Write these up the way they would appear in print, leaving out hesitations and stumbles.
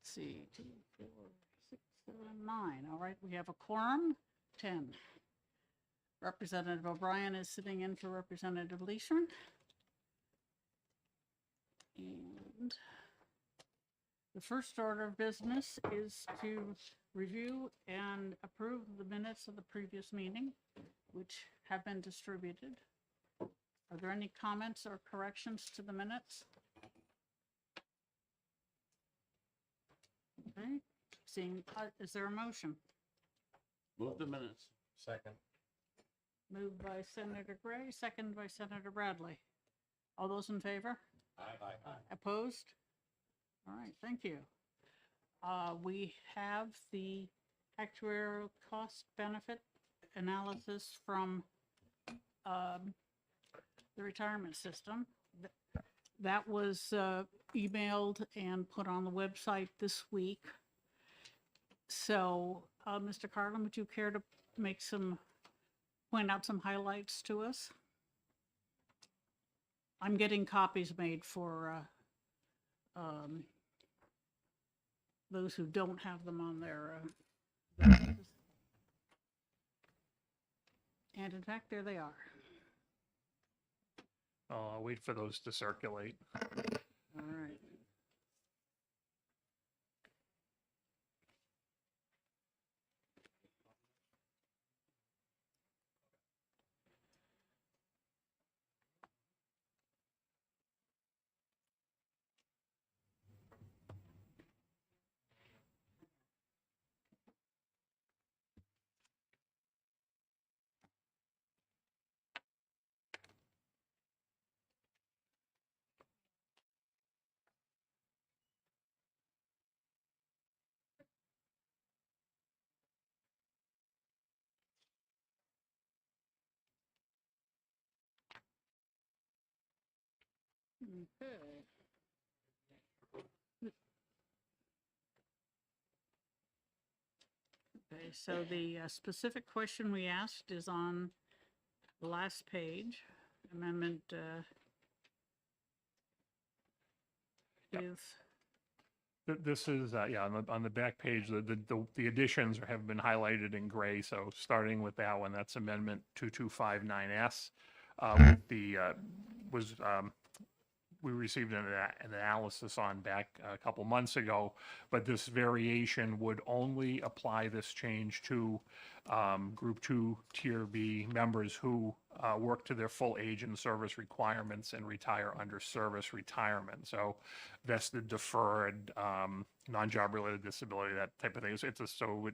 see, 2, 4, 6, 7, 9. All right, we have a quorum, 10. Representative O'Brien is sitting in for Representative Leishman. And the first order of business is to review and approve the minutes of the previous meeting, which have been distributed. Are there any comments or corrections to the minutes? Okay, seeing, is there a motion? Move the minutes. Second. Moved by Senator Gray, second by Senator Bradley. All those in favor? Aye. Opposed? All right, thank you. We have the actuarial cost benefit analysis from the retirement system. That was emailed and put on the website this week. So, Mr. Carlin, would you care to point out some highlights to us? I'm getting copies made for those who don't have them on their and in fact, there they are. I'll wait for those to circulate. All right. Okay. Okay, so the specific question we asked is on the last page, amendment is, This is, yeah, on the back page, the additions have been highlighted in gray. So starting with that one, that's Amendment 2259S. We received an analysis on back a couple months ago, but this variation would only apply this change to Group 2 Tier B members who work to their full age and service requirements and retire under service retirement. So vested, deferred, non-job related disability, that type of thing. So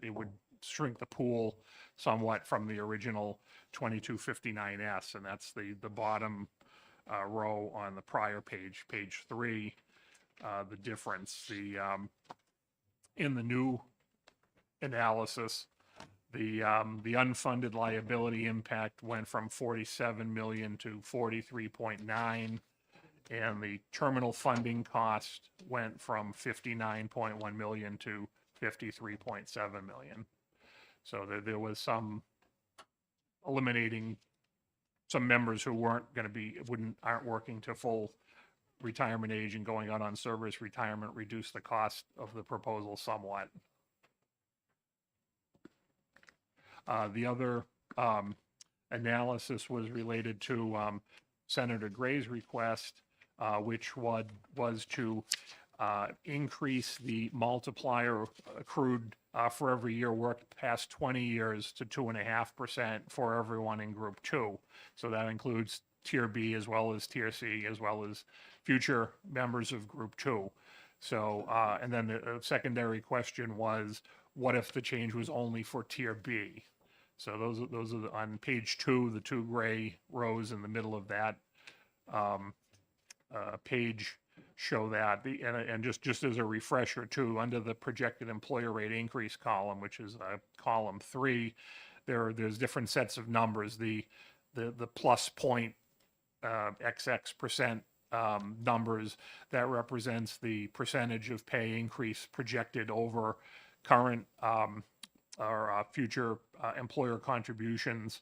it would shrink the pool somewhat from the original 2259S, and that's the bottom row on the prior page, page 3, the difference. In the new analysis, the unfunded liability impact went from 47 million to 43.9, and the terminal funding cost went from 59.1 million to 53.7 million. So there was some eliminating some members who aren't working to full retirement age and going out on service retirement, reduce the cost of the proposal somewhat. The other analysis was related to Senator Gray's request, which was to increase the multiplier accrued for every year worked past 20 years to 2.5% for everyone in Group 2. So that includes Tier B as well as Tier C, as well as future members of Group 2. So, and then the secondary question was, what if the change was only for Tier B? So those are on page 2, the 2 gray rows in the middle of that page show that. And just as a refresher too, under the projected employer rate increase column, which is column 3, there's different sets of numbers. The plus point XX% numbers, that represents the percentage of pay increase projected over current or future employer contributions,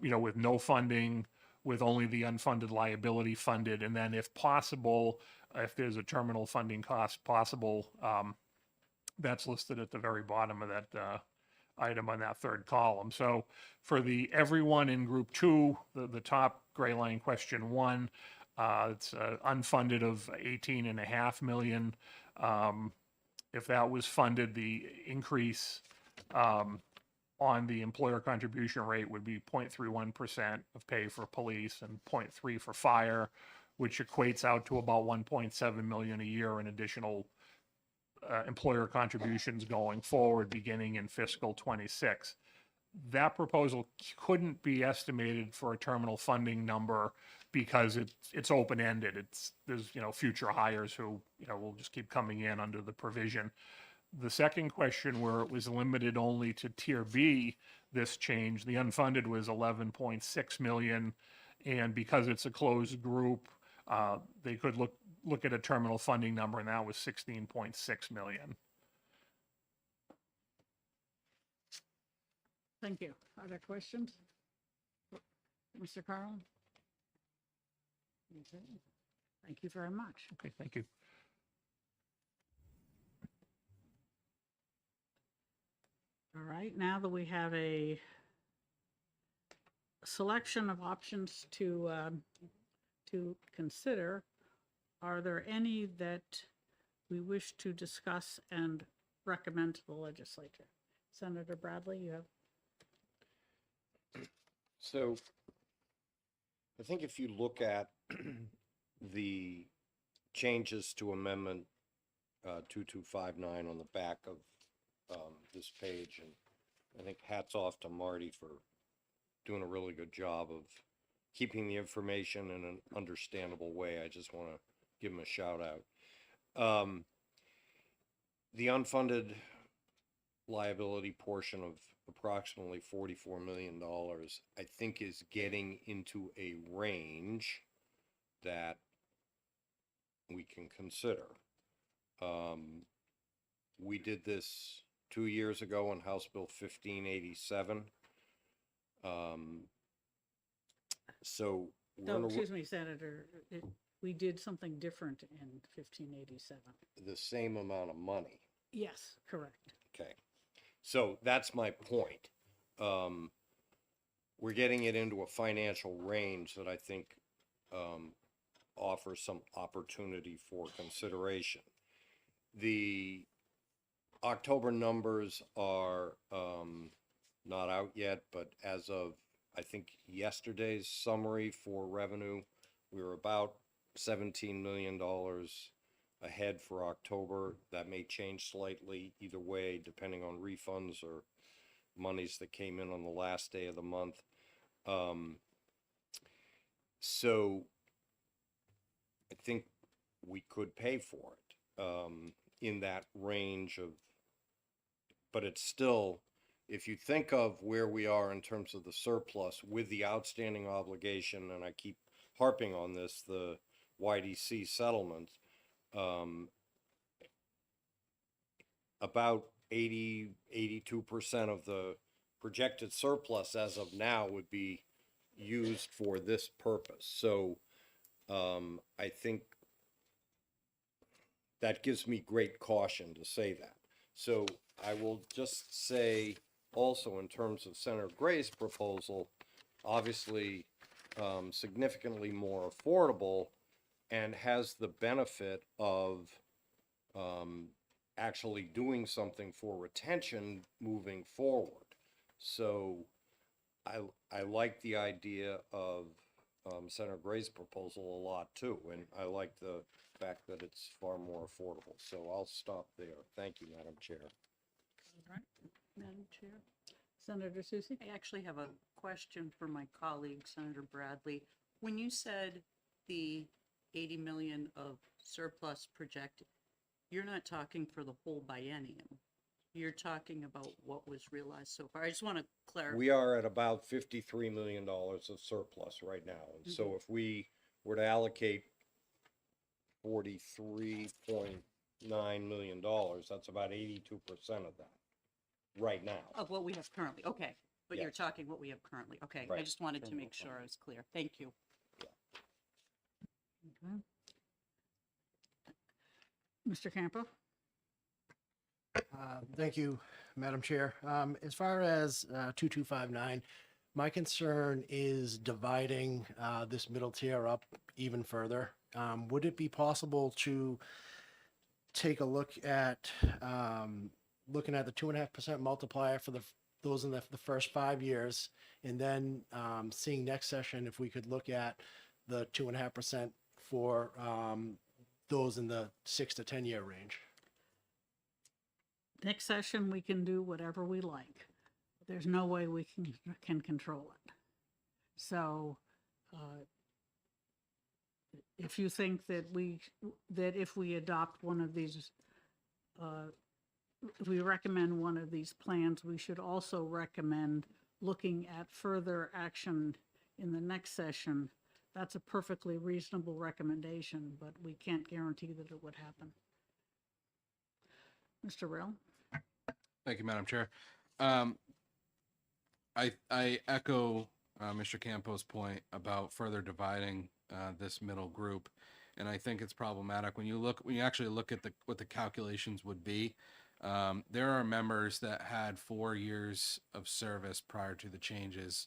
with no funding, with only the unfunded liability funded, and then if possible, if there's a terminal funding cost possible, That's listed at the very bottom of that item on that third column. So for everyone in group two, the top gray line question one, it's unfunded of 18.5 million. If that was funded, the increase on the employer contribution rate would be 0.31% of pay for police and 0.3 for fire, which equates out to about 1.7 million a year in additional employer contributions going forward, beginning in fiscal 26. That proposal couldn't be estimated for a terminal funding number because it's open-ended. There's future hires who will just keep coming in under the provision. The second question, where it was limited only to tier B, this change, the unfunded was 11.6 million, and because it's a closed group, they could look at a terminal funding number, and that was 16.6 million. Thank you. Other questions? Mr. Carlin? Okay. Thank you very much. Okay, thank you. All right, now that we have a selection of options to consider, are there any that we wish to discuss and recommend to the legislature? Senator Bradley, you have. So I think if you look at the changes to Amendment 2259 on the back of this page, and I think hats off to Marty for doing a really good job of keeping the information in an understandable way. I just want to give him a shout out. The unfunded liability portion of approximately $44 million, I think, is getting into a range that we can consider. We did this 2 years ago in House Bill 1587. So No, excuse me, Senator, we did something different in 1587. the same amount of money. Yes, correct. Okay. So that's my point. We're getting it into a financial range that I think offers some opportunity for consideration. The October numbers are not out yet, but as of, I think, yesterday's summary for revenue, we were about $17 million ahead for October. That may change slightly either way, depending on refunds or monies that came in on the last day of the month. So I think we could pay for it in that range of, but it's still, if you think of where we are in terms of the surplus with the outstanding obligation, and I keep harping on this, the YDC settlement, about 82% of the projected surplus as of now would be used for this purpose. So I think that gives me great caution to say that. So I will just say also, in terms of Senator Gray's proposal, obviously significantly more affordable and has the benefit of actually doing something for retention moving forward. So I like the idea of Senator Gray's proposal a lot too, and I like the fact that it's far more affordable. So I'll stop there. Thank you, Madam Chair. All right, Madam Chair. Senator Susie? I actually have a question for my colleague, Senator Bradley. When you said the 80 million of surplus projected, you're not talking for the whole biennium. You're talking about what was realized so far. I just want to clarify. We are at about $53 million of surplus right now. And so if we were to allocate $43.9 million, that's about 82% of that right now. Of what we have currently, okay. But Yes. you're talking what we have currently, okay. I Right. just wanted to Terminal make sure I funding. was clear. Thank you. Okay. Mr. Campo? Thank you, Madam Chair. As far as 2259, my concern is dividing this middle tier up even further. Would it be possible to take a look at looking at the 2.5% multiplier for those in the first 5 years, and then seeing next session if we could look at the 2.5% for those in the 6 to 10 year range? Next session, we can do whatever we like. There's no way we can control it. So, if you think that if we adopt one of these, if we recommend one of these plans, we should also recommend looking at further action in the next session. That's a perfectly reasonable recommendation, but we can't guarantee that it would happen. Mr. Rill? Thank you, Madam Chair. I echo Mr. Campo's point about further dividing this middle group, and I think it's problematic when you actually look at what the calculations would be. There are members that had 4 years of service prior to the changes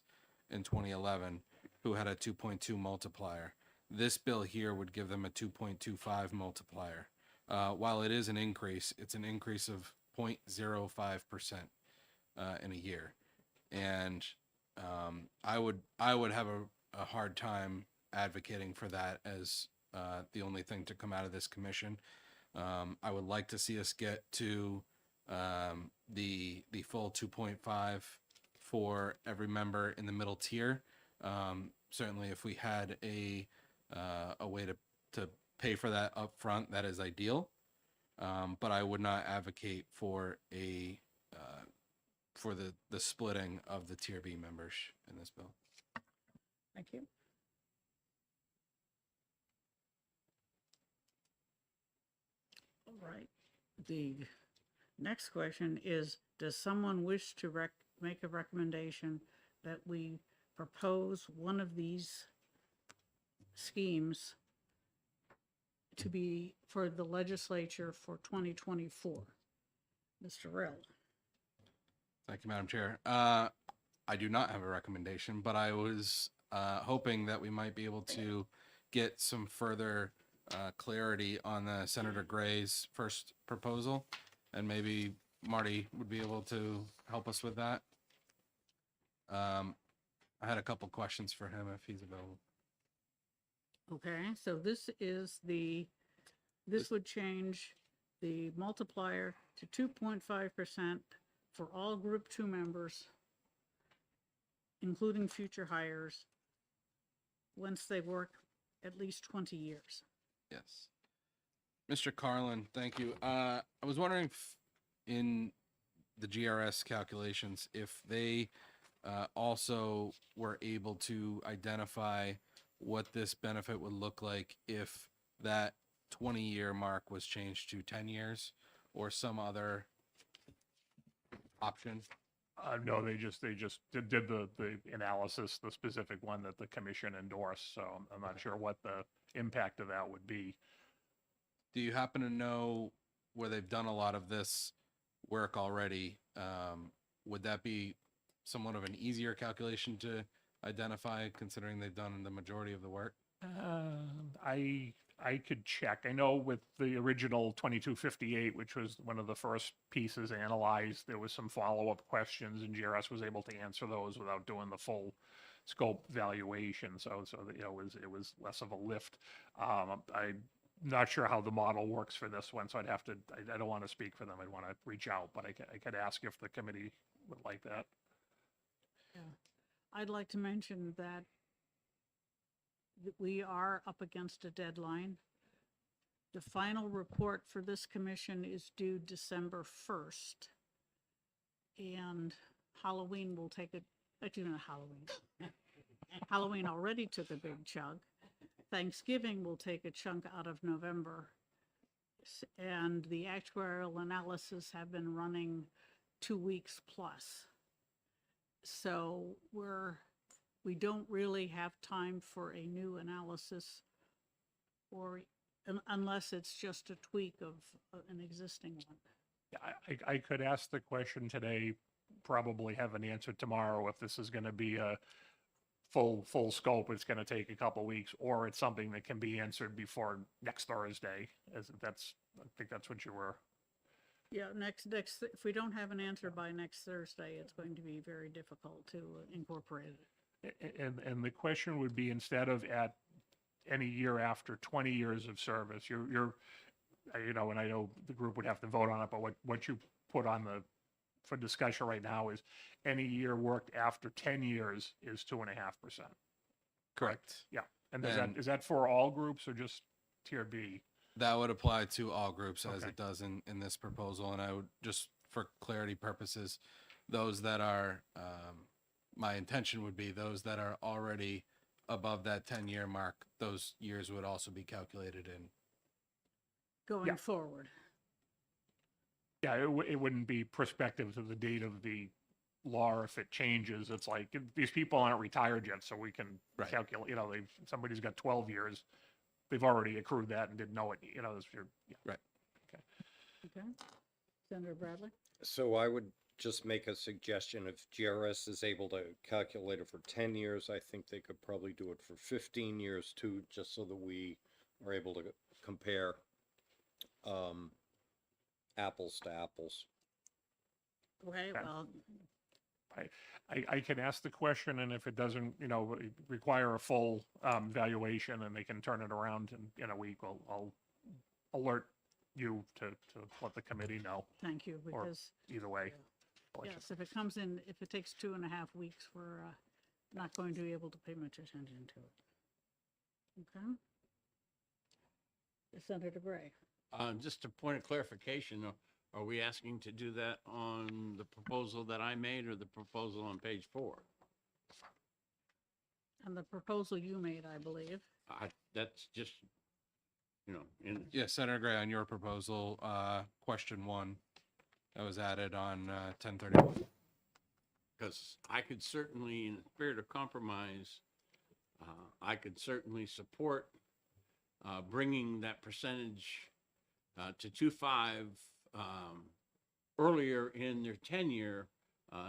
in 2011 who had a 2.2 multiplier. This bill here would give them a 2.25 multiplier. While it is an increase, it's an increase of 0.05% in a year, and I would have a hard time advocating for that as the only thing to come out of this commission. I would like to see us get to the full 2.5 for every member in the middle tier. Certainly, if we had a way to pay for that up front, that is ideal. But I would not advocate for for the splitting of the tier B members in this bill. Thank you. All right. The next question is, does someone wish to make a recommendation that we propose one of these schemes to be for the legislature for 2024? Mr. Rill? Thank you, Madam Chair. I do not have a recommendation, but I was hoping that we might be able to get some further clarity on Senator Gray's first proposal, and maybe Marty would be able to help us with that. I had a couple questions for him if he's available. Okay, so this would change the multiplier to 2.5% for all Group 2 members, including future hires, once they work at least 20 years. Yes. Mr. Carlin, thank you. I was wondering if in the GRS calculations, if they also were able to identify what this benefit would look like if that 20-year mark was changed to 10 years or some other option. No, they just did the analysis, the specific one that the commission endorsed. So I'm not sure what the impact of that would be. Do you happen to know where they've done a lot of this work already? Would that be somewhat of an easier calculation to identify, considering they've done the majority of the work? I could check. I know with the original 2258, which was one of the first pieces analyzed, there was some follow-up questions, and GRS was able to answer those without doing the full scope valuation. So that, it was less of a lift. I'm not sure how the model works for this one, so I don't want to speak for them. I'd want to reach out, but I could ask if the committee would like that. Yeah. I'd like to mention that we are up against a deadline. The final report for this commission is due December 1st. And Halloween will take actually not Halloween. Halloween already took a big chunk. Thanksgiving will take a chunk out of November. And the actuarial analysis have been running 2 weeks plus. So we don't really have time for a new analysis, or unless it's just a tweak of an existing one. I could ask the question today, probably have an answer tomorrow if this is going to be a full scope. It's going to take a couple weeks, or it's something that can be answered before next Thursday. As that's, I think that's what you were. Yeah, if we don't have an answer by next Thursday, it's going to be very difficult to incorporate it. And the question would be, instead of at any year after 20 years of service, you're, you know, and I know the group would have to vote on it, but what you put on the, for discussion right now is any year worked after 10 years is 2.5%. Correct. Yeah. And And- is that for all groups or just tier B? That would apply to all groups as Okay. it does in this proposal. And I would just, for clarity purposes, those that are, my intention would be those that are already above that 10-year mark, those years would also be calculated in. Going Yeah. forward. Yeah, it wouldn't be prospective to the date of the law if it changes. It's like, these people aren't retired yet, so we can Right. calculate, you know, somebody's got 12 years. They've already accrued that and didn't know it, you know, yeah. Okay. Senator Bradley? So I would just make a suggestion. If GRS is able to calculate it for 10 years, I think they could probably do it for 15 years too, just so that we are able to compare apples to apples. Okay, Okay. well, I can ask the question, and if it doesn't, you know, require a full valuation and they can turn it around in a week, I'll alert you to let the committee know thank you, Or- because, either way. I'll let you- yes, if it comes in, if it takes 2.5 weeks, we're not going to be able to pay much attention to it. Okay? Senator Gray? Just a point of clarification, are we asking to do that on the proposal that I made or the proposal on page 4? And the proposal you made, I believe. That's just, you know, in, Yeah, Senator Gray, on your proposal, question 1, that was added on 10/31. because I could certainly, in the spirit of compromise, I could certainly support bringing that percentage to 2.5 earlier in their tenure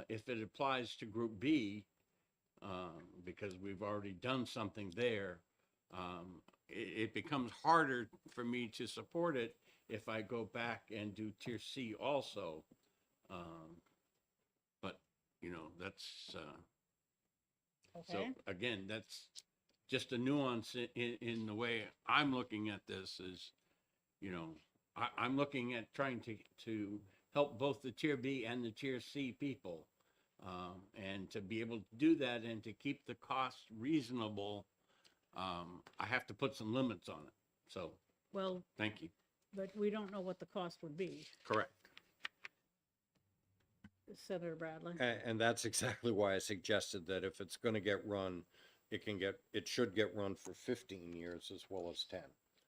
if it applies to Group B, because we've already done something there. It becomes harder for me to support it if I go back and do Tier C also. But, you know, that's, so Okay? again, that's just a nuance in the way I'm looking at this is, you know, I'm looking at trying to help both the Tier B and the Tier C people. And to be able to do that and to keep the cost reasonable, I have to put some limits on it. So, Well, thank you. but we don't know what the cost would be. Correct. Senator Bradley? And that's exactly why I suggested that if it's gonna get run, it should get run for 15 years as well as 10.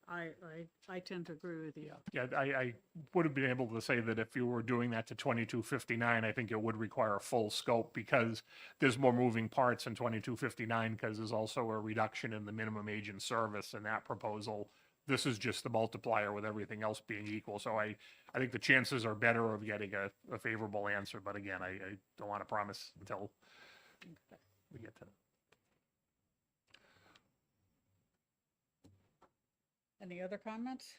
I tend to agree with you. Yeah, I would have been able to say that if you were doing that to 2259, I think it would require a full scope because there's more moving parts in 2259 because there's also a reduction in the minimum age in service in that proposal. This is just the multiplier with everything else being equal. So I think the chances are better of getting a favorable answer. But again, I don't want to promise until we get to that. Any other comments?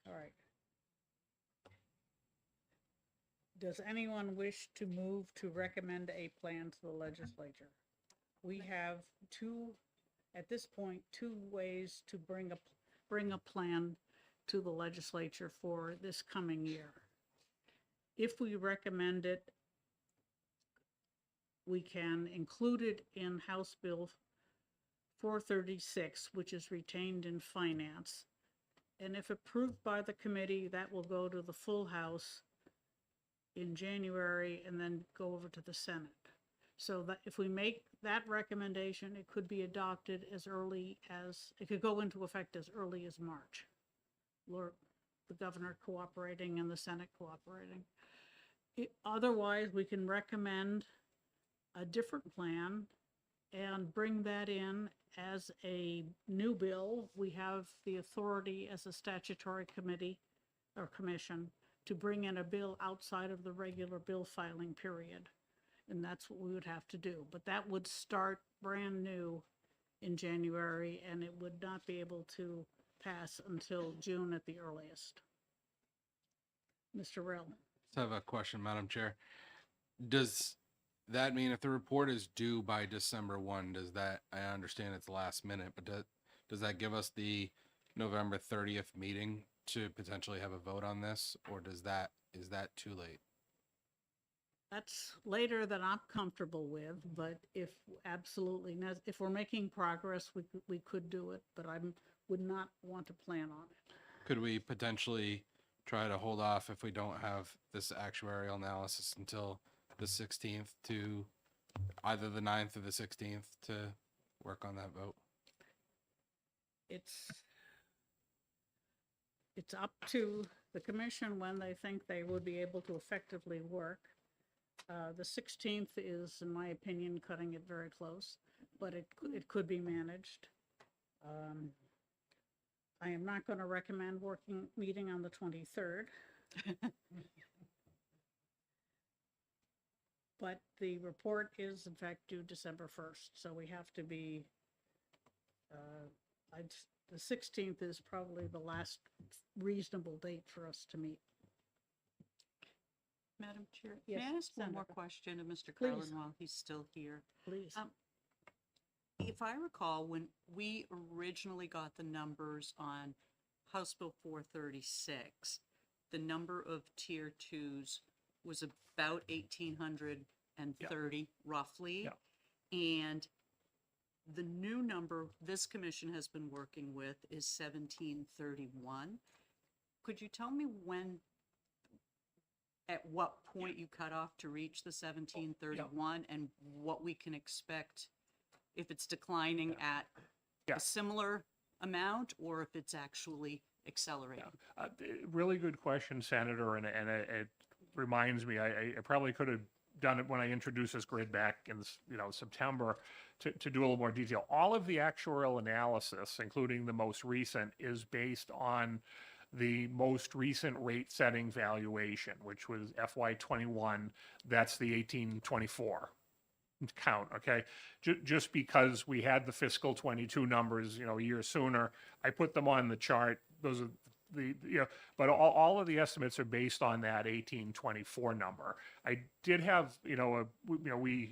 All right. Does anyone wish to move to recommend a plan to the legislature? We have at this point, 2 ways to bring a plan to the legislature for this coming year. If we recommend it, we can include it in House Bill 436, which is retained in finance. And if approved by the committee, that will go to the full House in January and then go over to the Senate. So that if we make that recommendation, it could be adopted as early as, it could go into effect as early as March. The governor cooperating and the Senate cooperating. Otherwise, we can recommend a different plan and bring that in as a new bill. We have the authority as a statutory committee or commission to bring in a bill outside of the regular bill filing period. And that's what we would have to do. But that would start brand new in January, and it would not be able to pass until June at the earliest. Mr. Rell? I have a question, Madam Chair. Does that mean if the report is due by December 1, does that, I understand it's last minute, but does that give us the November 30th meeting to potentially have a vote on this, or is that too late? That's later than I'm comfortable with, but if absolutely, if we're making progress, we could do it, but would not want to plan on it. Could we potentially try to hold off if we don't have this actuarial analysis until the 16th to either the 9th or the 16th to work on that vote? It's up to the commission when they think they would be able to effectively work. The 16th is, in my opinion, cutting it very close, but it could be managed. I am not going to recommend meeting on the 23rd. But the report is in fact due December 1st, so we have to be, the 16th is probably the last reasonable date for us to meet. Madam Chair, Yes, may I ask one more Senator. question of Mr. Please. Carlin while he's still here? Please. If I recall, when we originally got the numbers on House Bill 436, the number of tier twos was about 1,830 roughly. And the new number this commission has been working with is 1,731. Could you tell me at what point you cut off to reach the 1,731 and what we can expect if it's declining at Yeah. a similar amount or if it's actually accelerating? Really good question, Senator, and it reminds me, I probably could have done it when I introduced this grid back in, September to do a little more detail. All of the actuarial analysis, including the most recent, is based on the most recent rate setting valuation, which was FY21. That's the 1824 count, okay? Just because we had the fiscal 22 numbers, a year sooner, I put them on the chart. Those are but all of the estimates are based on that 1824 number. I did have, we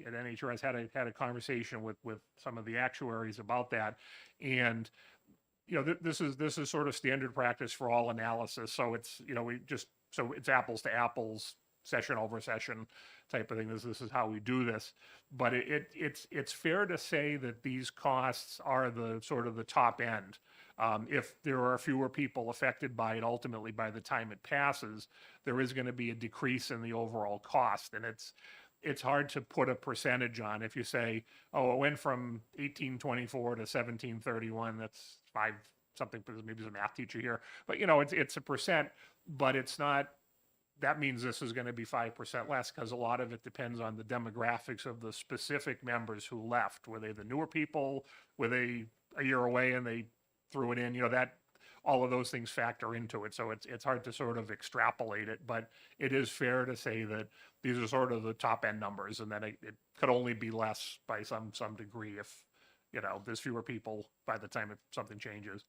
at NHRS had a conversation with some of the actuaries about that, and this is sort of standard practice for all analysis. So it's it's apples to apples, session over session type of thing. This is how we do this. But it's fair to say that these costs are the sort of the top end. If there are fewer people affected by it, ultimately by the time it passes, there is going to be a decrease in the overall cost. And it's hard to put a percentage on. If you say, oh, it went from 1824 to 1731, that's five something, maybe there's a math teacher here, but it's a percent, but it's not, that means this is going to be 5% less, because a lot of it depends on the demographics of the specific members who left. Were they the newer people? Were they a year away and they threw it in? That all of those things factor into it. So it's hard to sort of extrapolate it, but it is fair to say that these are sort of the top end numbers, and then it could only be less by some degree if there's fewer people by the time something changes.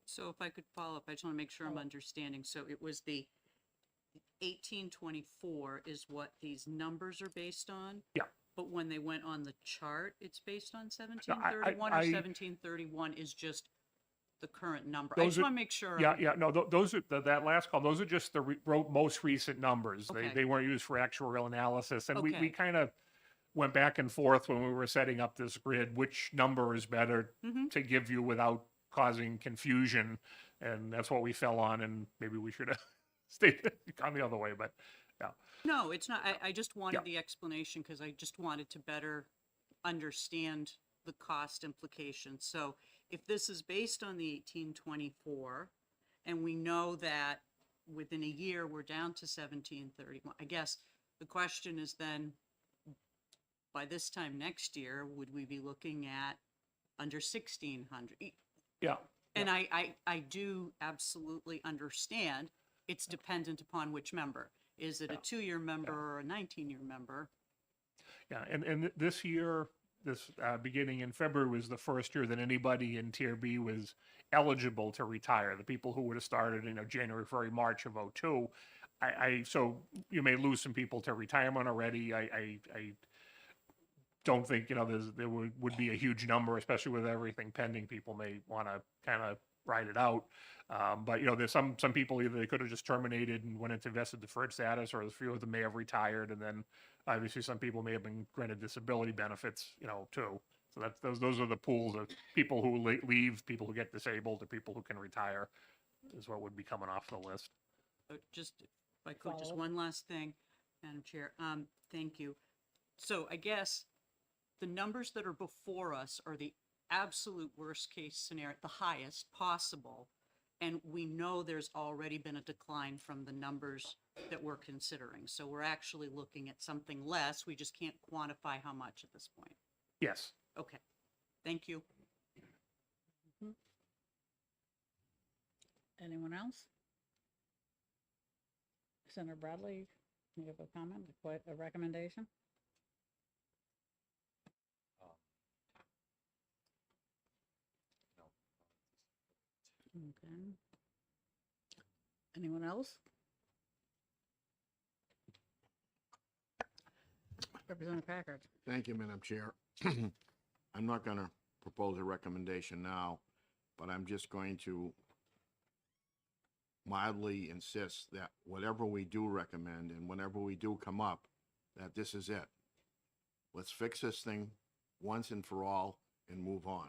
So if I could follow up, I just want to make sure I'm understanding. So it was the 1824 is what these numbers are based on? Yeah. But when they went on the chart, it's based on 1731, or 1731 is just the current number? I just want to make sure. No, those are, that last call, those are just the most recent numbers. Okay. They weren't used for actuarial analysis. And we Okay. kind of went back and forth when we were setting up this grid, which number is better Mhm. to give you without causing confusion. And that's what we fell on, and maybe we should have gone the other way, but yeah. No, it's not. I just wanted Yeah. the explanation because I just wanted to better understand the cost implications. So if this is based on the 1824, and we know that within a year we're down to 1731, I guess the question is then, by this time next year, would we be looking at under 1,600? Yeah. And I do absolutely understand it's dependent upon which member. Is it a 2-year member or a 19-year member? Yeah, and this year, beginning in February was the first year that anybody in Tier B was eligible to retire. The people who would have started, January, February, March of '02. So you may lose some people to retirement already. I don't think, there would be a huge number, especially with everything pending. People may want to kind of ride it out. But, there's some people either they could have just terminated and went into vested deferred status, or a few of them may have retired. And then obviously some people may have been granted disability benefits, too. So those are the pools of people who leave, people who get disabled, to people who can retire is what would be coming off the list. Just, if I could, just Follow. one last thing, Madam Chair. Thank you. So I guess the numbers that are before us are the absolute worst case scenario, the highest possible. And we know there's already been a decline from the numbers that we're considering. So we're actually looking at something less. We just can't quantify how much at this point. Yes. Okay. Thank you. Anyone else? Senator Bradley, you have a comment, a recommendation? Okay. Anyone else? Representative Packard. Thank you, Madam Chair. I'm not going to propose a recommendation now, but I'm just going to mildly insist that whatever we do recommend and whenever we do come up, that this is it. Let's fix this thing once and for all and move on.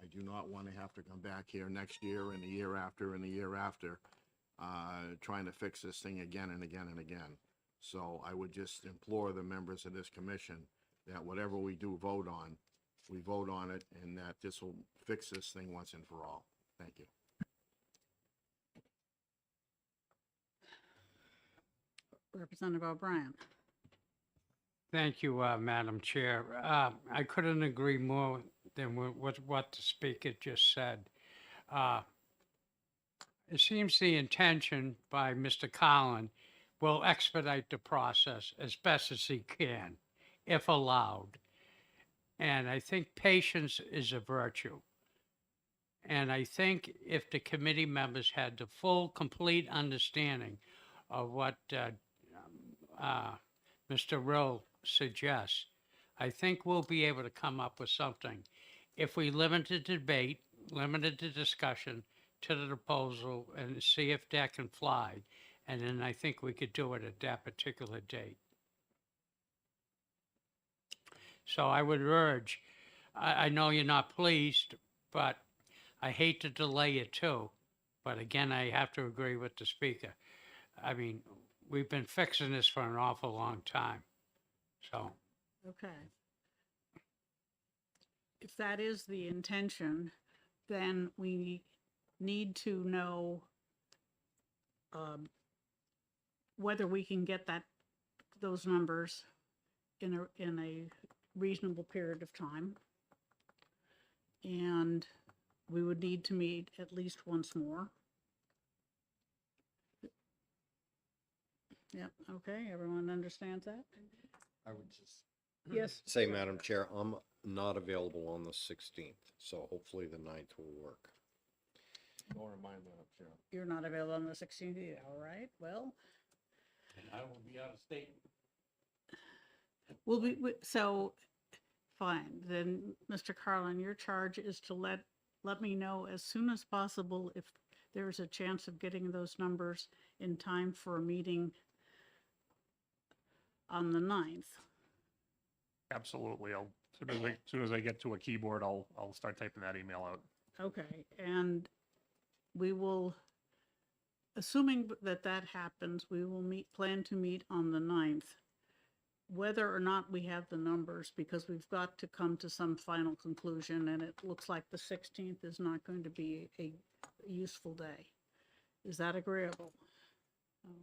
I do not want to have to come back here next year and the year after and the year after, trying to fix this thing again and again and again. So I would just implore the members of this commission that whatever we do vote on, we vote on it, and that this will fix this thing once and for all. Thank you. Representative O'Brien. Thank you, Madam Chair. I couldn't agree more than what the speaker just said. It seems the intention by Mr. Collin will expedite the process as best as he can, if allowed. And I think patience is a virtue. And I think if the committee members had the full, complete understanding of what Mr. Rill suggests, I think we'll be able to come up with something. If we limit the debate, limited the discussion to the proposal and see if that can fly, and then I think we could do it at that particular date. So I would urge, I know you're not pleased, but I hate to delay it too. But again, I have to agree with the speaker. I mean, we've been fixing this for an awful long time. So, Okay. If that is the intention, then we need to know whether we can get those numbers in a reasonable period of time. And we would need to meet at least once more. Yep, okay, everyone understands that? I would just Yes. say, Madam Chair, I'm not available on the 16th, so hopefully the 9th will work. Nor am I, Madam Chair. You're not available on the 16th either, all right, well, And I will be out of state. so, fine, then, Mr. Carlin, your charge is to let me know as soon as possible if there's a chance of getting those numbers in time for a meeting on the 9th. Absolutely. As soon as I get to a keyboard, I'll start typing that email out. Okay, and we will, assuming that happens, we will plan to meet on the 9th. Whether or not we have the numbers, because we've got to come to some final conclusion, and it looks like the 16th is not going to be a useful day. Is that agreeable? Okay.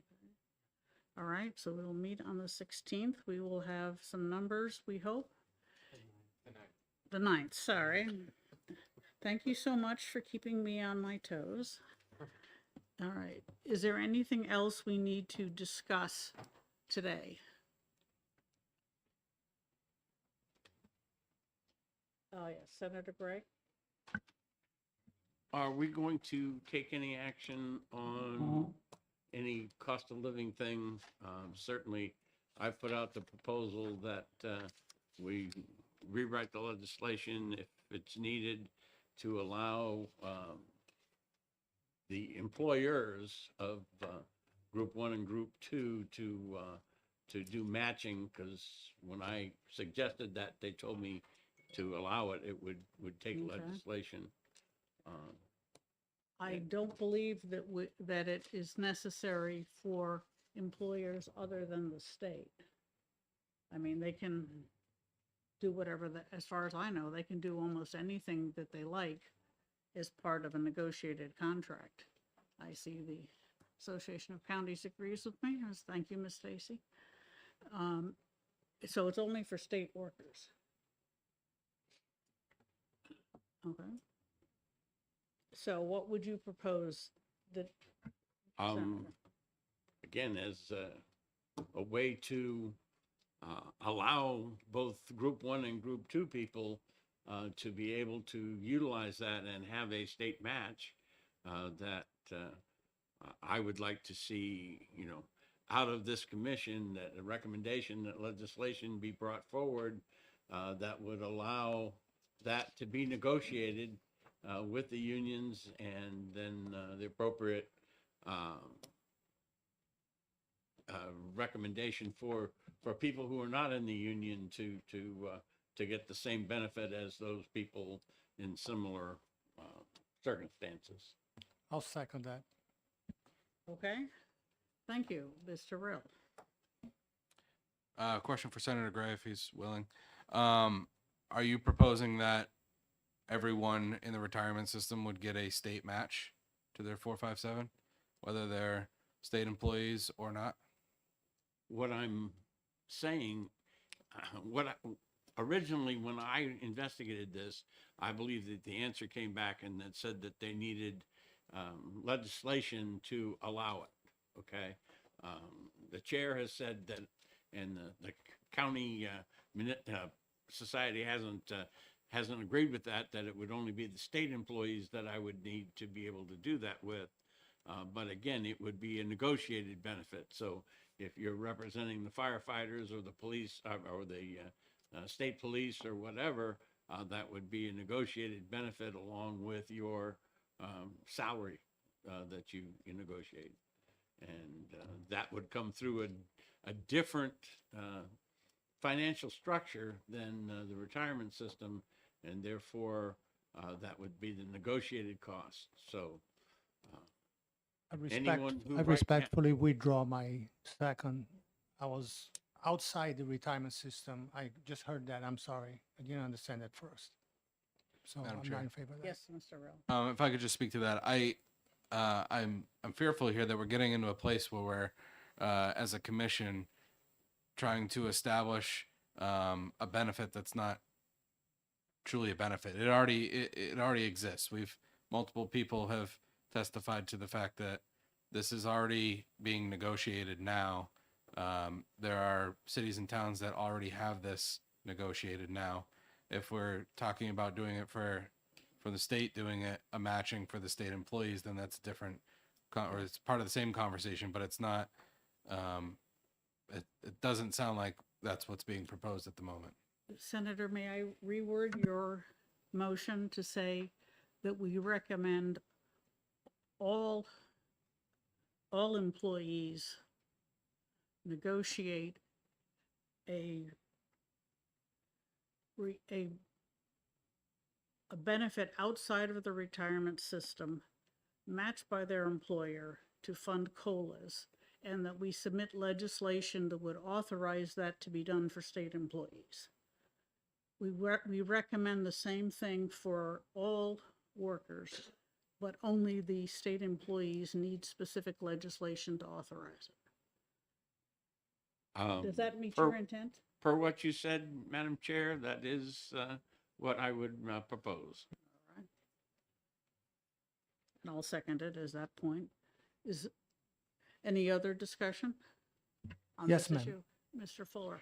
All right, so we'll meet on the 16th. We will have some numbers, we hope. The 9th, sorry. Thank you so much for keeping me on my toes. All right. Is there anything else we need to discuss today? Oh, yes, Senator Gray? Are we going to take any action on any cost of living thing? Certainly, I've put out the proposal that we rewrite the legislation if it's needed to allow the employers of Group 1 and Group 2 to do matching, because when I suggested that, they told me to allow it, it would take Okay. legislation. I don't believe that it is necessary for employers other than the state. I mean, they can do whatever, as far as I know, they can do almost anything that they like as part of a negotiated contract. I see the Association of Counties agrees with me. Thank you, Ms. Stacy. So it's only for state workers. Okay. So what would you propose that? Senator? Again, as a way to allow both Group 1 and Group 2 people to be able to utilize that and have a state match, that I would like to see, out of this commission, that a recommendation that legislation be brought forward that would allow that to be negotiated with the unions, and then the appropriate recommendation for people who are not in the union to get the same benefit as those people in similar circumstances. I'll second that. Okay, thank you, Mr. Rill. Question for Senator Gray, if he's willing. Are you proposing that everyone in the retirement system would get a state match to their 457, whether they're state employees or not? What I'm saying, originally, when I investigated this, I believe that the answer came back and that said that they needed legislation to allow it. Okay, the chair has said that, and the county society hasn't agreed with that. That it would only be the state employees that I would need to be able to do that with. But again, it would be a negotiated benefit. So if you're representing the firefighters or the police or the state police or whatever, that would be a negotiated benefit along with your salary that you negotiate. And that would come through a different financial structure than the retirement system, and therefore that would be the negotiated cost. So anyone who I respectfully withdraw my second. I was outside the retirement system. I just heard that. I'm sorry. I didn't understand that first. So Madam I'm Chair. not in favor of that. Yes, Mr. Rill. If I could just speak to that, I'm fearful here that we're getting into a place where we're, as a commission, trying to establish a benefit that's not truly a benefit. It already exists. Multiple people have testified to the fact that this is already being negotiated now. There are cities and towns that already have this negotiated now. If we're talking about doing it for the state, doing it a matching for the state employees, then that's different, or it's part of the same conversation, but it's not. It doesn't sound like that's what's being proposed at the moment. Senator, may I reword your motion to say that we recommend all employees negotiate a benefit outside of the retirement system matched by their employer to fund COLAs, and that we submit legislation that would authorize that to be done for state employees. We recommend the same thing for all workers, but only the state employees need specific legislation to authorize it. Does that meet your intent? Per what you said, Madam Chair, that is what I would propose. And I'll second it as that point. Is any other discussion on Yes, this ma'am. issue? Mr. Fuller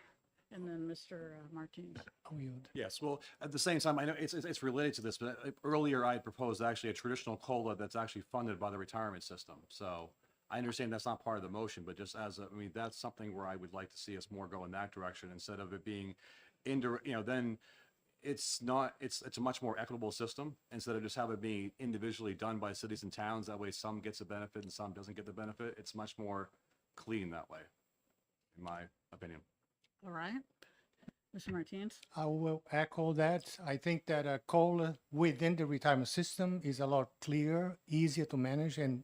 and then Mr. Martinez. Oh, you- Yes, well, at the same time, I know it's related to this, but earlier I had proposed actually a traditional COLA that's actually funded by the retirement system. So I understand that's not part of the motion, but just as, I mean, that's something where I would like to see us more go in that direction instead of it being indirect, then it's not, it's a much more equitable system instead of just have it being individually done by cities and towns. That way some gets a benefit and some doesn't get the benefit. It's much more clean that way, in my opinion. All right. Mr. Martinez? I will echo that. I think that a COLA within the retirement system is a lot clearer, easier to manage and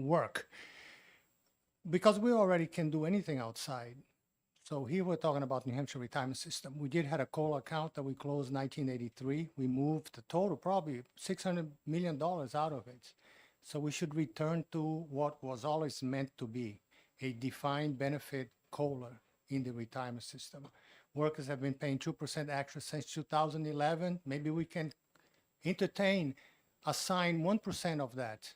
work. Because we already can do anything outside. So here we're talking about New Hampshire retirement system. We did have a COLA account that we closed 1983. We moved the total probably $600 million out of it. So we should return to what was always meant to be, a defined benefit COLA in the retirement system. Workers have been paying 2% extra since 2011. Maybe we can assign 1% of that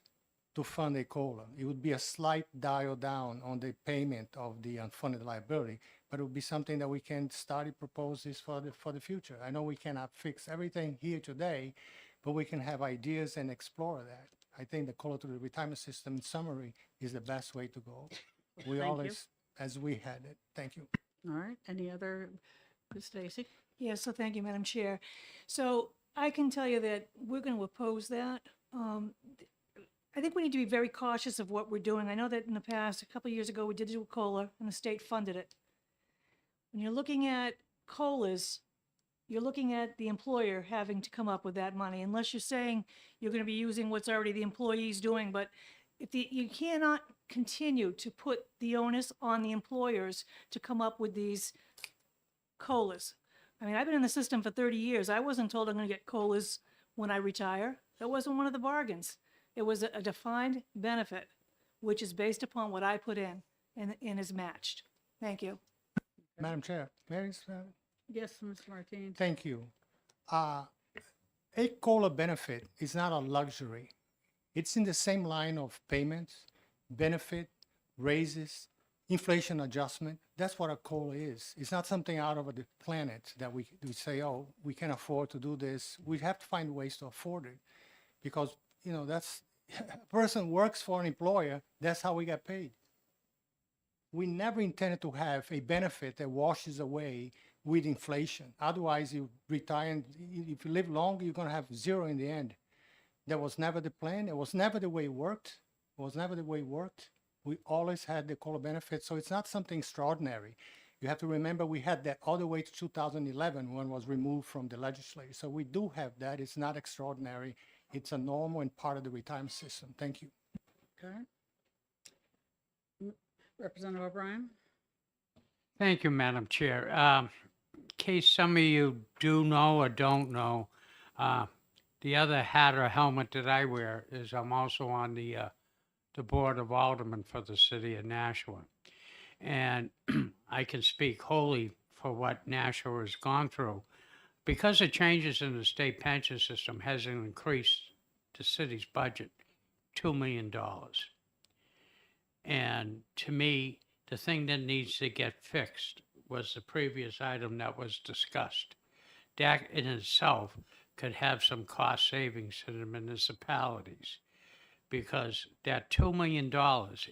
to fund a COLA. It would be a slight dial down on the payment of the unfunded liability, but it would be something that we can start to propose this for the future. I know we cannot fix everything here today, but we can have ideas and explore that. I think the COLA to the retirement system, in summary, is the best way to go. We Thank you. always, as we had it. Thank you. All right. Any other, Ms. Stacy? Yes, so thank you, Madam Chair. So I can tell you that we're going to oppose that. I think we need to be very cautious of what we're doing. I know that in the past, a couple of years ago, we did do a COLA and the state funded it. When you're looking at COLAs, you're looking at the employer having to come up with that money, unless you're saying you're going to be using what's already the employee's doing. But you cannot continue to put the onus on the employers to come up with these COLAs. I mean, I've been in the system for 30 years. I wasn't told I'm going to get COLAs when I retire. That wasn't one of the bargains. It was a defined benefit, which is based upon what I put in and is matched. Thank you. Madam Chair, Yes, Mr. Martinez. thank you. A COLA benefit is not a luxury. It's in the same line of payments, benefit, raises, inflation adjustment. That's what a COLA is. It's not something out of the planet that we say, oh, we can afford to do this. We have to find ways to afford it because, that's a person works for an employer. That's how we get paid. We never intended to have a benefit that washes away with inflation. Otherwise, you retire, and if you live long, you're going to have zero in the end. That was never the plan. It was never the way it worked. We always had the COLA benefit, so it's not something extraordinary. You have to remember we had that all the way to 2011 when it was removed from the legislature. So we do have that. It's not extraordinary. It's a normal and part of the retirement system. Thank you. Okay. Representative O'Brien? Thank you, Madam Chair. In case some of you do know or don't know, the other hat or helmet that I wear is I'm also on the Board of Aldermen for the city of Nashua. And I can speak wholly for what Nashua has gone through. Because of changes in the state pension system has increased the city's budget $2 million. And to me, the thing that needs to get fixed was the previous item that was discussed. That in itself could have some cost savings to the municipalities because that $2 million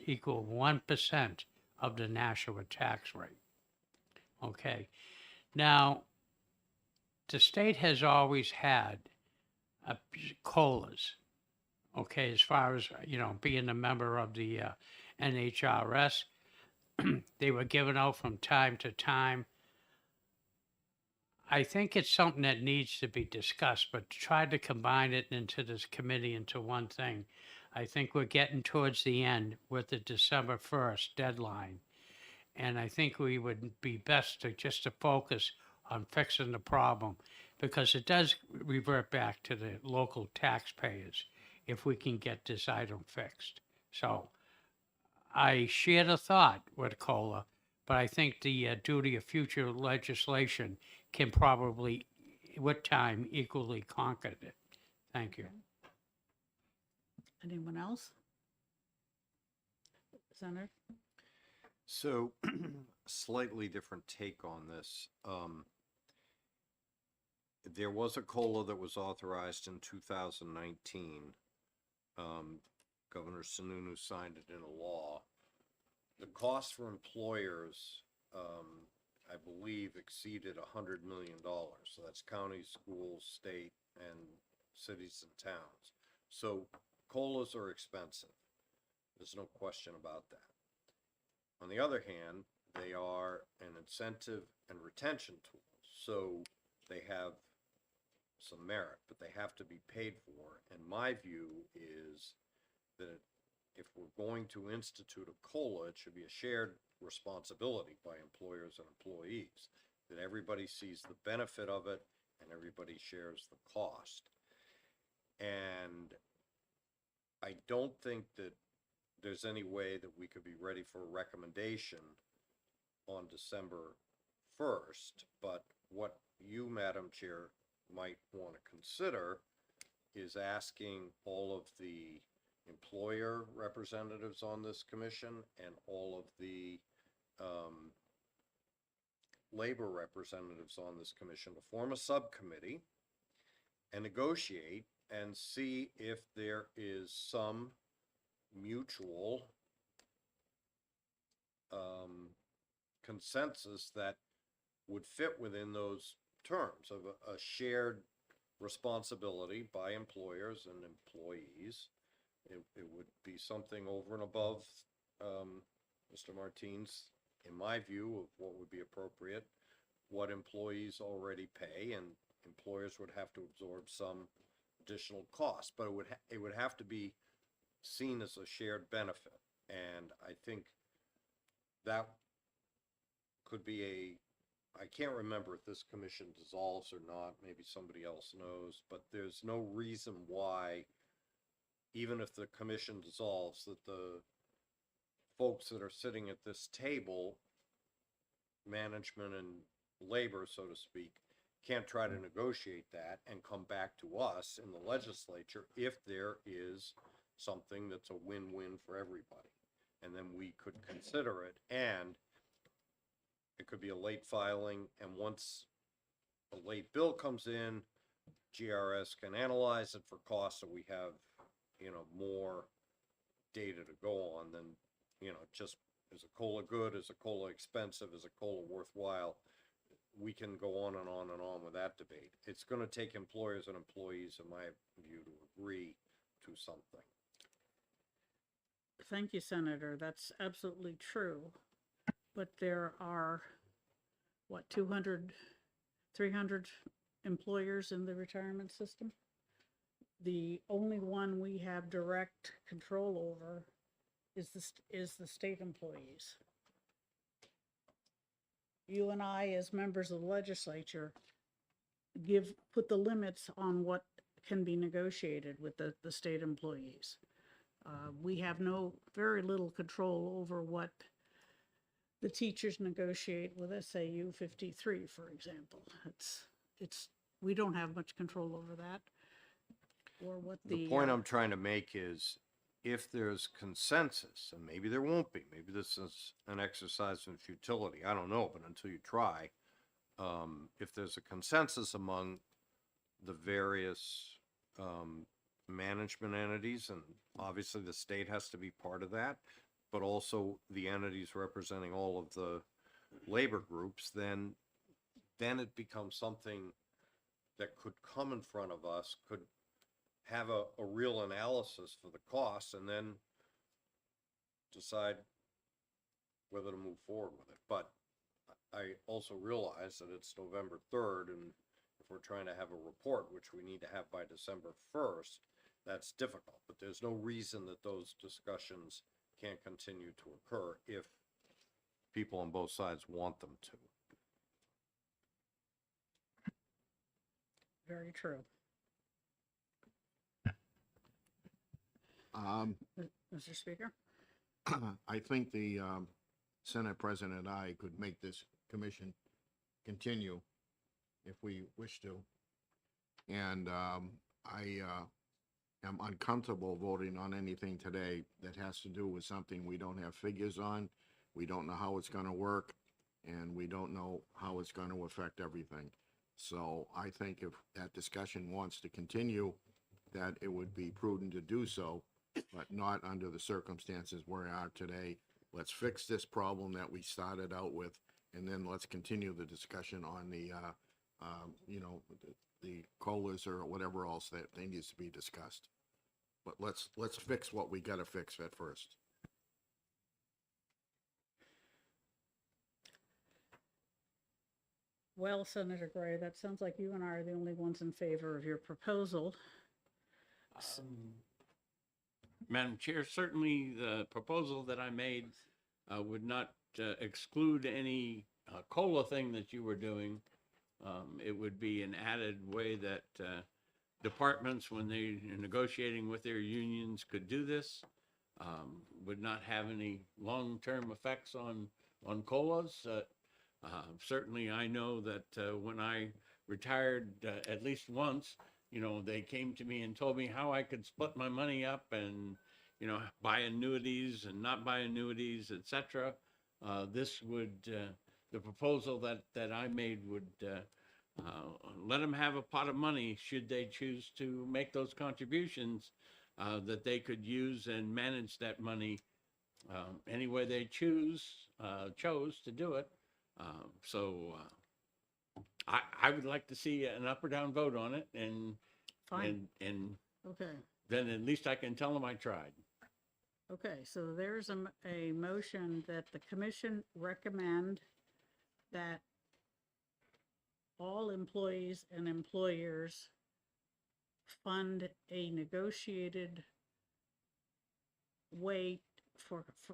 equal 1% of the Nashua tax rate. Okay. Now, the state has always had COLAs, okay, as far as, being a member of the NHRS. They were given out from time to time. I think it's something that needs to be discussed, but to try to combine it into this committee into one thing. I think we're getting towards the end with the December 1st deadline. And I think we would be best to focus on fixing the problem because it does revert back to the local taxpayers if we can get this item fixed. So I share the thought with COLA, but I think the duty of future legislation can probably, with time, equally conquer it. Thank you. Anyone else? Senator? So slightly different take on this. There was a COLA that was authorized in 2019. Governor Sununu signed it into law. The cost for employers, I believe, exceeded $100 million. So that's counties, schools, state, and cities and towns. So COLAs are expensive. There's no question about that. On the other hand, they are an incentive and retention tool. So they have some merit, but they have to be paid for. And my view is that if we're going to institute a COLA, it should be a shared responsibility by employers and employees, that everybody sees the benefit of it and everybody shares the cost. And I don't think that there's any way that we could be ready for a recommendation on December 1st, but what you, Madam Chair, might want to consider is asking all of the employer representatives on this commission and all of the labor representatives on this commission to form a subcommittee and negotiate and see if there is some mutual consensus that would fit within those terms of a shared responsibility by employers and employees. It would be something over and above Mr. Martine's, in my view, of what would be appropriate, what employees already pay, and employers would have to absorb some additional cost, but it would have to be seen as a shared benefit. And I think that could be I can't remember if this commission dissolves or not, maybe somebody else knows, but there's no reason why, even if the commission dissolves, that the folks that are sitting at this table, management and labor, so to speak, can't try to negotiate that and come back to us in the legislature if there is something that's a win-win for everybody. And then we could consider it, and it could be a late filing, and once a late bill comes in, GRS can analyze it for costs, so we have, more data to go on than, just is a COLA good, is a COLA expensive, is a COLA worthwhile? We can go on and on and on with that debate. It's going to take employers and employees, in my view, to agree to something. Thank you, Senator. That's absolutely true. But there are, 200, 300 employers in the retirement system? The only one we have direct control over is the state employees. You and I, as members of the legislature, put the limits on what can be negotiated with the state employees. We have very little control over what the teachers negotiate with SAU 53, for example. We don't have much control over that. Or what The point I'm trying to make is, if there's consensus, and maybe there won't be, maybe this is an exercise in futility, I don't know, but until you try, if there's a consensus among the various management entities, and obviously the state has to be part of that, but also the entities representing all of the labor groups, then it becomes something that could come in front of us, could have a real analysis for the costs, and then decide whether to move forward with it. But I also realize that it's November 3rd, and if we're trying to have a report, which we need to have by December 1st, that's difficult. But there's no reason that those discussions can't continue to occur if people on both sides want them to. Very true. Mr. Speaker? I think the Senate President and I could make this commission continue if we wish to. And I am uncomfortable voting on anything today that has to do with something we don't have figures on, we don't know how it's gonna work, and we don't know how it's gonna affect everything. So I think if that discussion wants to continue, that it would be prudent to do so, but not under the circumstances we are today. Let's fix this problem that we started out with, and then let's continue the discussion on the, you know, the COLAs or whatever else that needs to be discussed. But let's fix what we gotta fix at first. Well, Senator Gray, that sounds like you and I are the only ones in favor of your proposal. Madam Chair, certainly the proposal that I made would not exclude any COLA thing that you were doing. It would be an added way that departments, when they're negotiating with their unions, could do this. Would not have any long-term effects on COLAs. Certainly, I know that when I retired at least once, you know, they came to me and told me how I could split my money up and, you know, buy annuities and not buy annuities, et cetera. This would, the proposal that I made would let them have a pot of money should they choose to make those contributions that they could use and manage that money any way they chose to do it. I would like to see an up or down vote on it, and Fine. and Okay. then at least I can tell them I tried. Okay, so there's a motion that the commission recommend that all employees and employers fund a negotiated way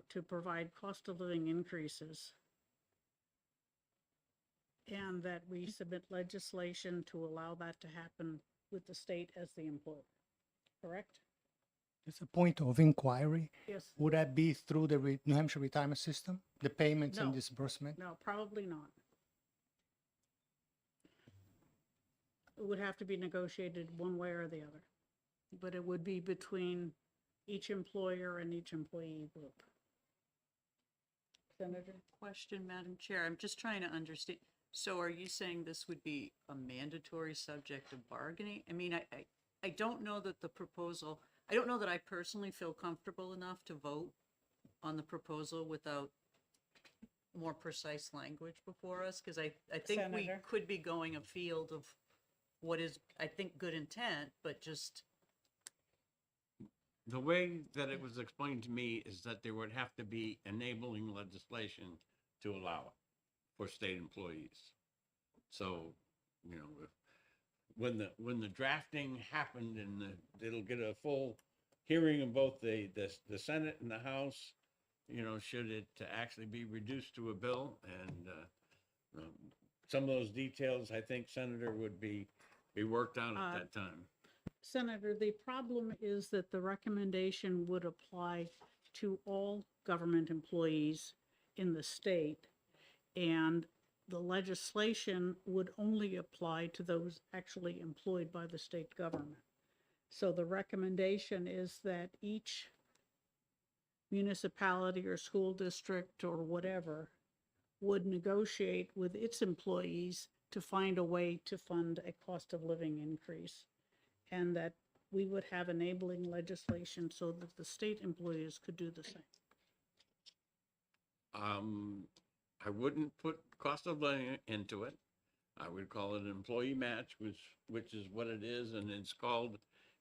to provide cost of living increases, and that we submit legislation to allow that to happen with the state as the employer. Correct? It's a point of inquiry. Yes. Would that be through the New Hampshire retirement system, the payments and No. disbursement? No, probably not. It would have to be negotiated one way or the other, but it would be between each employer and each employee group. Senator? Question, Madam Chair. I'm just trying to understand. So are you saying this would be a mandatory subject of bargaining? I mean, I don't know that the proposal, I don't know that I personally feel comfortable enough to vote on the proposal without more precise language before us, because I think we Senator? could be going afield of what is, I think, good intent, but just, The way that it was explained to me is that there would have to be enabling legislation to allow it for state employees. So, you know, when the drafting happened and it'll get a full hearing of both the Senate and the House, you know, should it actually be reduced to a bill, and some of those details, I think, Senator, would be worked out at that time. Senator, the problem is that the recommendation would apply to all government employees in the state, and the legislation would only apply to those actually employed by the state government. So the recommendation is that each municipality or school district or whatever would negotiate with its employees to find a way to fund a cost of living increase, and that we would have enabling legislation so that the state employees could do the same. I wouldn't put cost of living into it. I would call it an employee match, which is what it is, and it's called,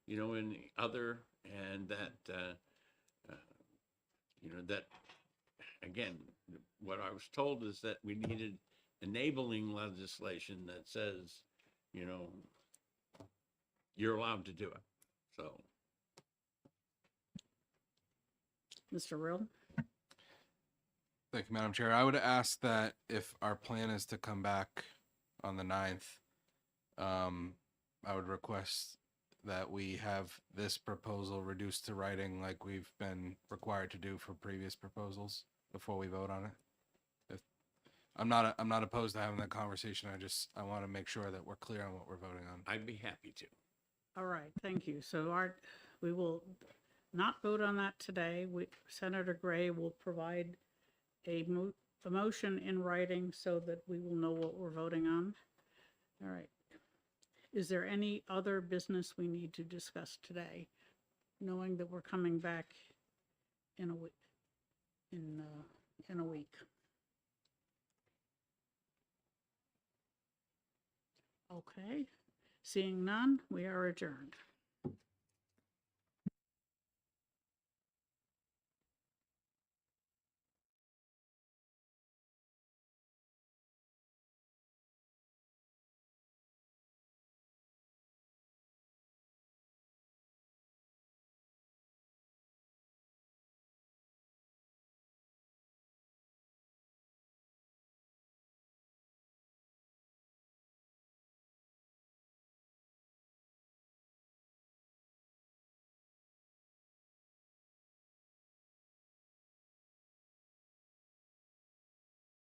you know, in the other, and that, you know, that, again, what I was told is that we needed enabling legislation that says, you know, you're allowed to do it. So, Mr. Rill? Thank you, Madam Chair. I would ask that if our plan is to come back on the 9th, I would request that we have this proposal reduced to writing like we've been required to do for previous proposals before we vote on it. If I'm not opposed to having that conversation. I want to make sure that we're clear on what we're voting on. I'd be happy to. All right, thank you. So We will not vote on that today. Senator Gray will provide a motion in writing so that we will know what we're voting on. All right. Is there any other business we need to discuss today, knowing that we're coming back in a week? In a week. Okay. Seeing none, we are adjourned.